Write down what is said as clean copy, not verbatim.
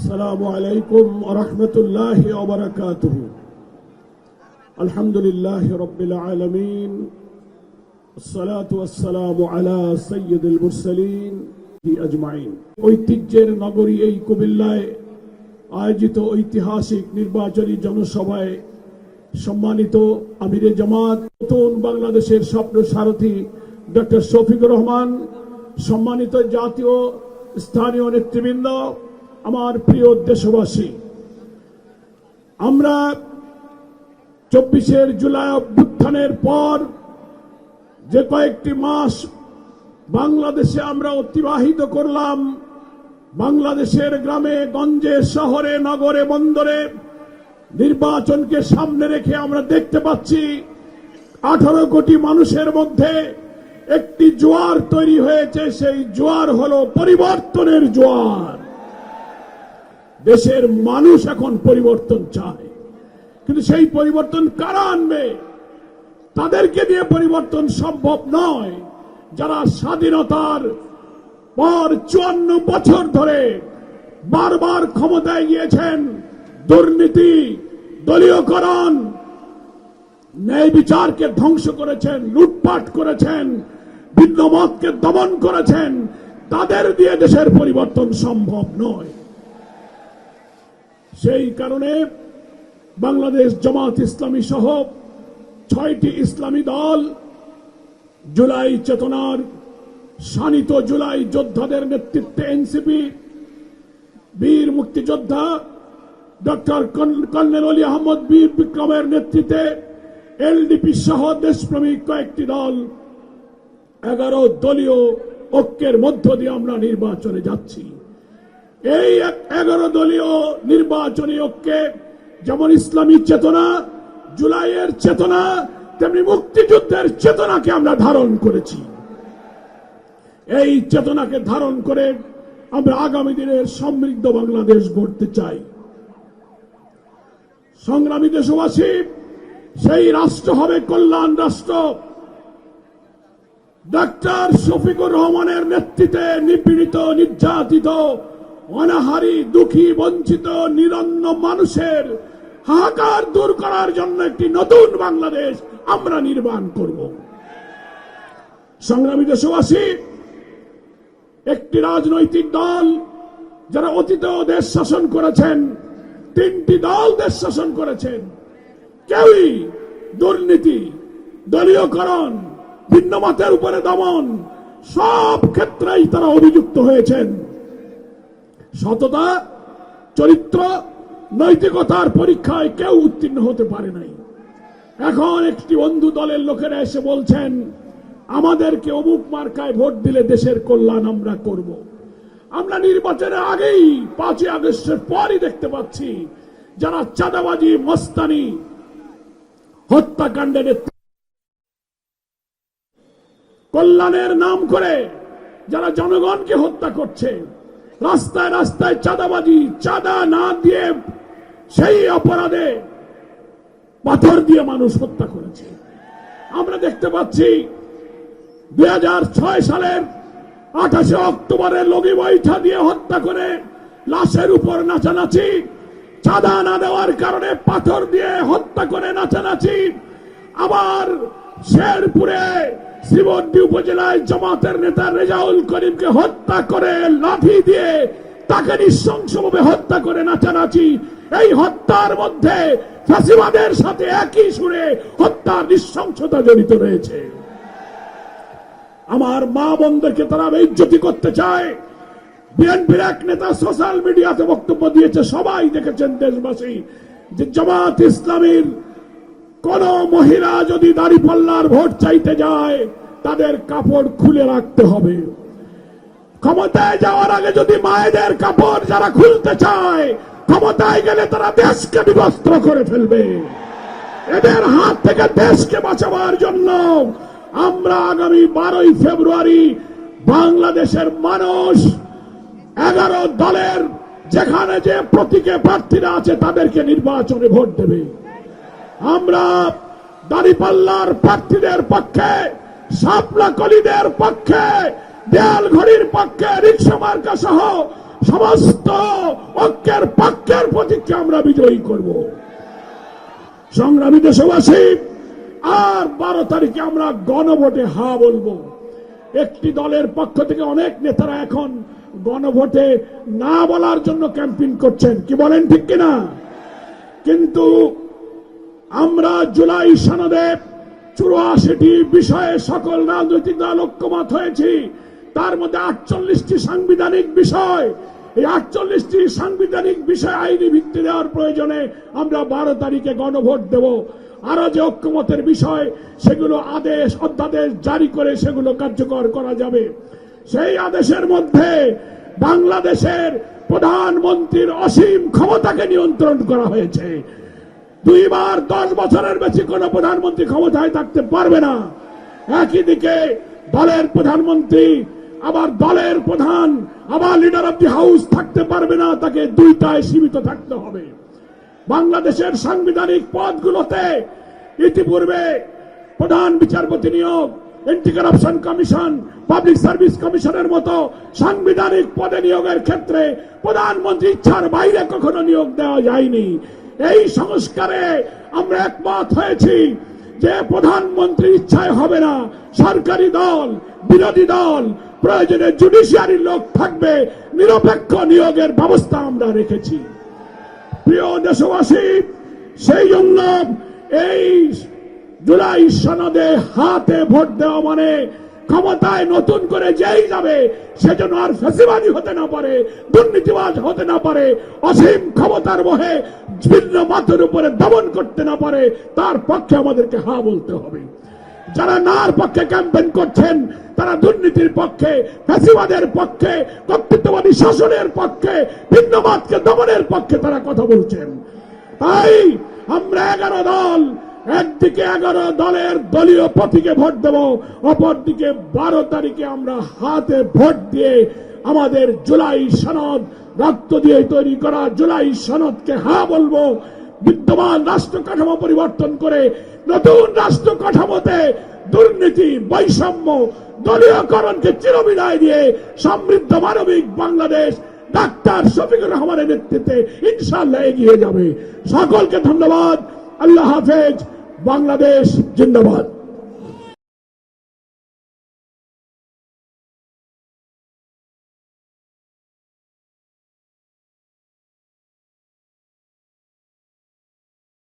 আসসালামু আলাইকুম ওয়া রাহমাতুল্লাহি ওয়া বারাকাতুহু। আলহামদুলিল্লাহি রাব্বিল আলামিন, আসসালাতু ওয়াসসালামু আলা সাইয়্যিদিল মুরসালিন আজমাইন। ঐতিহ্যের নগরী এই কুমিল্লায় আয়োজিত ঐতিহাসিক নির্বাচনী জনসভায় সম্মানিত আমিরে জামাত, নতুন বাংলাদেশের স্বপ্ন সারথী ডক্টর শফিকুর রহমান, সম্মানিত জাতীয় স্থানীয় নেতৃবৃন্দ, আমার প্রিয় দেশবাসী, আমরা 24 জুলাই অভ্যুত্থানের পর যে কয়েকটি মাস বাংলাদেশে আমরা অতিবাহিত করলাম, বাংলাদেশের গ্রামে গঞ্জে শহরে নগরে বন্দরে নির্বাচনকে সামনে রেখে আমরা দেখতে পাচ্ছি 18 কোটি মানুষের মধ্যে একটি জোয়ার তৈরি হয়েছে। সেই জোয়ার হলো পরিবর্তনের জোয়ার। দেশের মানুষ এখন পরিবর্তন চায়, কিন্তু সেই পরিবর্তন কারা আনবে? তাদেরকে দিয়ে পরিবর্তন সম্ভব নয় যারা স্বাধীনতার পর 54 বছর ধরে বারবার ক্ষমতায় গিয়েছেন, দুর্নীতি, দলীয়করণ, ন্যায় বিচারকে ধ্বংস করেছেন, লুটপাট করেছেন, ভিন্নমতকে দমন করেছেন। তাদের দিয়ে দেশের পরিবর্তন সম্ভব নয়। সেই কারণে বাংলাদেশ জামাত ইসলামী সহ 6টি ইসলামী দল জুলাই চেতনার শানিত জুলাই যোদ্ধাদের নেতৃত্বে এনসিপি, বীর মুক্তিযোদ্ধা ডক্টর কর্নেল অলি আহমদ বীর বিক্রমের নেতৃত্বে এলডিপি সহ দেশপ্রেমিক কয়েকটি দল 11 দলীয় ঐক্যের মধ্য দিয়ে আমরা নির্বাচনে যাচ্ছি। এই 11 দলীয় নির্বাচনী ঐক্যে যেমন ইসলামী চেতনা, জুলাইয়ের চেতনা, তেমনি মুক্তিযুদ্ধের চেতনাকে আমরা ধারণ করেছি। এই চেতনাকে ধারণ করে আমরা আগামী দিনের সমৃদ্ধ বাংলাদেশ গড়তে চাই। সংগ্রামী দেশবাসী, সেই রাষ্ট্র হবে কল্যাণ রাষ্ট্র। ডক্টর শফিকুর রহমানের নেতৃত্বে নিপীড়িত, নির্যাতিত, অনাহারী, দুঃখী, বঞ্চিত, নিরন্ন মানুষের হাহাকার দূর করার জন্য একটি নতুন বাংলাদেশ আমরা নির্মাণ করব। সংগ্রামী দেশবাসী, একটি রাজনৈতিক দল যারা অতীতেও দেশ শাসন করেছেন, 3টি দল দেশ শাসন করেছেন, কেউই দুর্নীতি, দলীয়করণ, ভিন্নমতের উপরে দমন, সব ক্ষেত্রেই তারা অভিযুক্ত হয়েছেন। সততা, চরিত্র, নৈতিকতার পরীক্ষায় কেউ উত্তীর্ণ হতে পারে নাই। এখন একটি বন্ধু দলের লোকেরা এসে বলছেন আমাদেরকে অমুক মার্কায় ভোট দিলে দেশের কল্যাণ আমরা করব। আমরা নির্বাচনের আগেই 5 আগস্টের পরই দেখতে পাচ্ছি যারা চাঁদাবাজি, মস্তানি, হত্যাকাণ্ডের কল্যাণের নাম করে যারা জনগণকে হত্যা করছে, রাস্তায় রাস্তায় চাঁদাবাজি, চাঁদা না দিয়ে সেই অপরাধে পাথর দিয়ে মানুষ হত্যা করেছে। আমরা দেখতে পাচ্ছি 2006 সালের 28 অক্টোবরের লগি বৈঠা দিয়ে হত্যা করে লাশের উপর নাচানাচি, চাঁদা না দেওয়ার কারণে পাথর দিয়ে হত্যা করে নাচানাচি। আবার শেরপুরে শ্রীবর্দী উপজেলায় জামাতের নেতা রেজাউল করিমকে হত্যা করে লাঠি দিয়ে তাকে নৃশংসভাবে হত্যা করে নাচানাচি। এই হত্যার মধ্যে ফ্যাসিবাদের সাথে একই সুরে হত্যার নৃশংসতা জড়িত রয়েছে। আমার মা বোনদেরকে তারা বেইজ্জতি করতে চায়। বিএনপির এক নেতা সোশ্যাল মিডিয়াতে বক্তব্য দিয়েছে, সবাই দেখেছেন দেশবাসী, যে জামাত ইসলামীর কোন মহিলা যদি দাঁড়িপাল্লার ভোট চাইতে যায় তাদের কাপড় খুলে রাখতে হবে। ক্ষমতায় যাওয়ার আগে যদি মায়েদের কাপড় যারা খুলতে চায়, ক্ষমতায় গেলে তারা দেশকে বিবস্ত্র করে ফেলবে। এদের হাত থেকে দেশকে বাঁচাবার জন্য আমরা আগামী 12 ফেব্রুয়ারি বাংলাদেশের মানুষ 11 দলের যেখানে যে প্রতীকে প্রার্থীরা আছে তাদেরকে নির্বাচনে ভোট দেবে। আমরা দাঁড়িপাল্লার প্রার্থীদের পক্ষে, শাপলা কলিদের পক্ষে, দেয়াল ঘড়ির পক্ষে, রিক্সা মার্কা সহ সমস্ত ঐক্যের পক্ষের প্রতীককে আমরা বিজয়ী করব। সংগ্রামী দেশবাসী, আর 12 তারিখে আমরা গণভোটে হা বলবো। একটি দলের পক্ষ থেকে অনেক নেতারা এখন গণভোটে না বলার জন্য ক্যাম্পেইন করছেন, কি বলেন ঠিক কিনা? কিন্তু আমরা জুলাই সনদে 84টি বিষয়ে সকল রাজনৈতিক দল ঐক্যমত হয়েছি। তার মধ্যে 48টি সাংবিধানিক বিষয়। এই 48টি সাংবিধানিক বিষয় আইনি ভিত্তি দেওয়ার প্রয়োজনে আমরা 12 তারিখে গণভোট দেব। আরো যে ঐক্যমতের বিষয়, সেগুলো আদেশ অধ্যাদেশ জারি করে সেগুলো কার্যকর করা যাবে। সেই আদেশের মধ্যে বাংলাদেশের প্রধানমন্ত্রীর অসীম ক্ষমতাকে নিয়ন্ত্রণ করা হয়েছে। 2 বার 10 বছরের বেশি কোন প্রধানমন্ত্রী ক্ষমতায় থাকতে পারবে না। একই দিকে দলের প্রধানমন্ত্রী, আবার দলের প্রধান, আবার লিডার অব দি হাউস থাকতে পারবে না, তাকে 2টায় সীমিত থাকতে হবে। বাংলাদেশের সাংবিধানিক পদগুলোতে ইতিপূর্বে প্রধান বিচারপতি নিয়োগ, anti corruption commission, public service কমিশনের মতো সাংবিধানিক পদে নিয়োগের ক্ষেত্রে প্রধানমন্ত্রী ইচ্ছার বাইরে কখনো নিয়োগ দেওয়া যায়নি। এই সংস্কারে আমরা একমত হয়েছি যে প্রধানমন্ত্রীর ইচ্ছায় হবে না, সরকারি দল, বিরোধী দল, প্রয়োজনে জুডিশিয়ারির লোক থাকবে, নিরপেক্ষ নিয়োগের ব্যবস্থা আমরা রেখেছি। প্রিয় দেশবাসী, সেই জন্য এই জুলাই সনদে হাতে ভোট দেওয়া মানে ক্ষমতায় নতুন করে যেই যাবে সেজন্য আর ফ্যাসিবাদী হতে না পারে, দুর্নীতিবাজ হতে না পারে, অসীম ক্ষমতার মোহে ভিন্ন মতের উপরে দমন করতে না পারে, তার পক্ষে আমাদেরকে হা বলতে হবে। যারা নার পক্ষে ক্যাম্পেইন করছেন তারা দুর্নীতির পক্ষে, ফ্যাসিবাদের পক্ষে, কর্তৃত্ববাদী শাসনের পক্ষে, ভিন্ন মতকে দমনের পক্ষে তারা কথা বলছেন। তাই আমরা 11 দল, একদিকে 11 দলের দলীয় প্রতীকে ভোট দেব, অপরদিকে 12 তারিখে আমরা হাতে ভোট দিয়ে আমাদের জুলাই সনদ, রক্ত দিয়ে তৈরি করা জুলাই সনদকে হা বলবো। বিদ্যমান রাষ্ট্র কাঠামো পরিবর্তন করে নতুন রাষ্ট্র কাঠামোতে দুর্নীতি, বৈষম্য, দলীয়করণকে চিরবিদায় দিয়ে সমৃদ্ধ মানবিক বাংলাদেশ ডাক্তার শফিকুর রহমানের নেতৃত্বে ইনশাআল্লাহ এগিয়ে যাবে। সকলকে ধন্যবাদ। আল্লাহ হাফেজ। বাংলাদেশ জিন্দাবাদ।